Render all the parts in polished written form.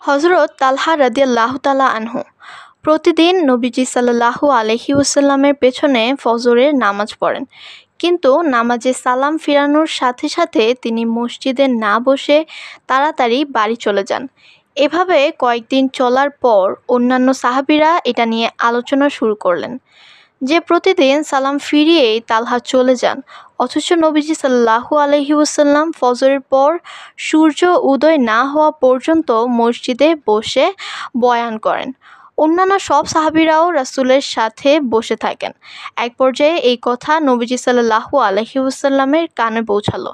হযরত তালহা রাদিয়াল্লাহু তাআলা আনহু প্রতিদিন নবীজি সাল্লাল্লাহু আলাইহি ওয়াসাল্লামের পেছনে ফজরের নামাজ পড়েন, কিন্তু নামাজে সালাম ফিরানোর সাথে সাথে তিনি মসজিদে না বসে তাড়াতাড়ি বাড়ি চলে যান। এভাবে কয়েকদিন চলার পর অন্যান্য সাহাবীরা এটা নিয়ে আলোচনা শুরু করলেন যে প্রতিদিন সালাম ফিরিয়েই তালহা চলে যান, অথচ নবীজি সাল্লাল্লাহু আলাইহি ওয়াসাল্লাম ফজরের পর সূর্য উদয় না হওয়া পর্যন্ত মসজিদে বসে বয়ান করেন। অন্যান্য সব সাহাবীরাও রাসূলের সাথে বসে থাকেন। এক পর্যায়ে এই কথা নবীজি সাল্লাল্লাহু আলাইহি ওয়াসাল্লামের কানে পৌঁছালো।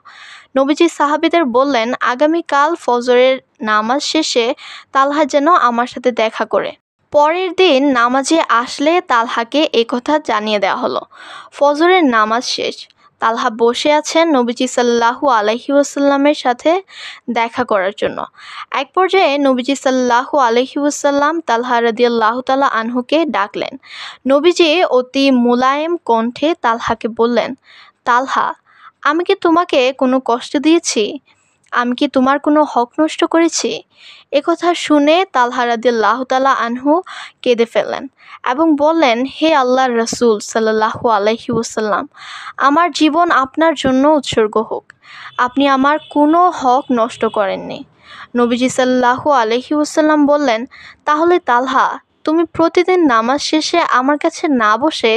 নবীজি সাহাবীদের বললেন, আগামীকাল ফজরের নামাজ শেষে তালহা যেন আমার সাথে দেখা করে। পরের দিন নামাজে আসলে তালহাকে এই কথা জানিয়ে দেওয়া হলো। ফজরের নামাজ শেষ, তালহা বসে আছেন নবীজি সাল্লাল্লাহু আলাইহি ওয়াসাল্লামের সাথে দেখা করার জন্য। এক পর্যায়ে নবীজি সাল্লাল্লাহু আলাইহি ওয়াসাল্লাম তালহা রাদিয়াল্লাহু তাআলা আনহুকে ডাকলেন। নবীজি অতি মোলায়েম কণ্ঠে তালহাকে বললেন, তালহা, আমি কি তোমাকে কোনো কষ্ট দিয়েছি? আমি কি তোমার কোনো হক নষ্ট করেছি? একথা শুনে তালহা রাদিয়াল্লাহু তাআলা আনহু কেঁদে ফেললেন এবং বললেন, হে আল্লাহর রাসূল সাল্লাল্লাহু আলাইহি ওয়াসাল্লাম, আমার জীবন আপনার জন্য উৎসর্গ হোক। আপনি আমার কোনো হক নষ্ট করেননি। নবীজি সাল্লাল্লাহু আলাইহি ওয়াসাল্লাম বললেন, তাহলে তালহা, তুমি প্রতিদিন নামাজ শেষে আমার কাছে না বসে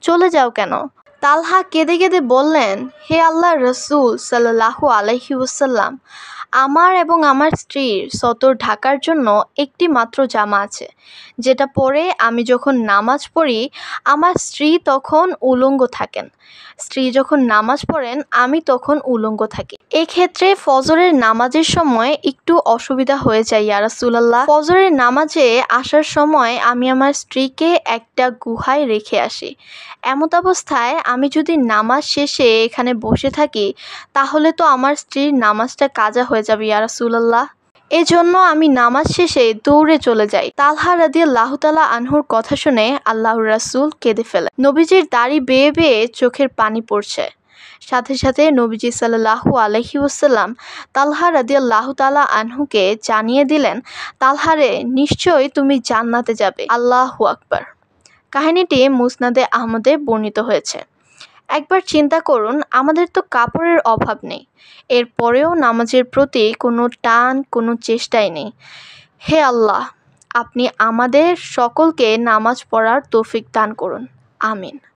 চলে যাও কেন? তালহা কেঁদে কেঁদে বললেন, হে আল্লাহর রাসূল সাল্লাল্লাহু আলাইহি ওয়াসাল্লাম, আমার এবং আমার স্ত্রীর সতর ঢাকার জন্য একটি মাত্র জামা আছে, যেটা পরে আমি যখন নামাজ পড়ি আমার স্ত্রী তখন উলঙ্গ থাকেন। স্ত্রী যখন নামাজ পড়েন আমি তখন উলঙ্গ থাকি। এক্ষেত্রে ফজরের নামাজের সময় একটু অসুবিধা হয়ে যায় ইয়া রাসূলুল্লাহ। ফজরের নামাজে আসার সময় আমি আমার স্ত্রীকে একটা গুহায় রেখে আসি। এমত অবস্থায় আমি যদি নামাজ শেষে এখানে বসে থাকি তাহলে তো আমার স্ত্রীর নামাজটা কাজা হয়ে যাবে ইয়া রাসূলুল্লাহ। এজন্য আমি নামাজ শেষে দৌড়ে চলে যাই। তালহা রাদিয়াল্লাহু তাআলা আনহুর কথা শুনে আল্লাহর রাসূল কেঁদে ফেলেন। নবীজির দাড়ি বেয়ে বেয়ে চোখের পানি পড়ছে। সাথে সাথে নবীজি সাল্লাল্লাহু আলাইহি ওয়াসাল্লাম তালহা রাদিয়াল্লাহু তাআলা আনহুকে জানিয়ে দিলেন, তালহারে, নিশ্চয়ই তুমি জান্নাতে যাবে। আল্লাহু আকবার। কাহিনীটি মুসনাদে আহমদে বর্ণিত হয়েছে। একবার চিন্তা করুন, আমাদের তো কাপড়ের অভাব নেই, এরপরেও নামাজের প্রতি কোনো টান, কোনো চেষ্টাই নেই। হে আল্লাহ, আপনি আমাদের সকলকে নামাজ পড়ার তৌফিক দান করুন। আমিন।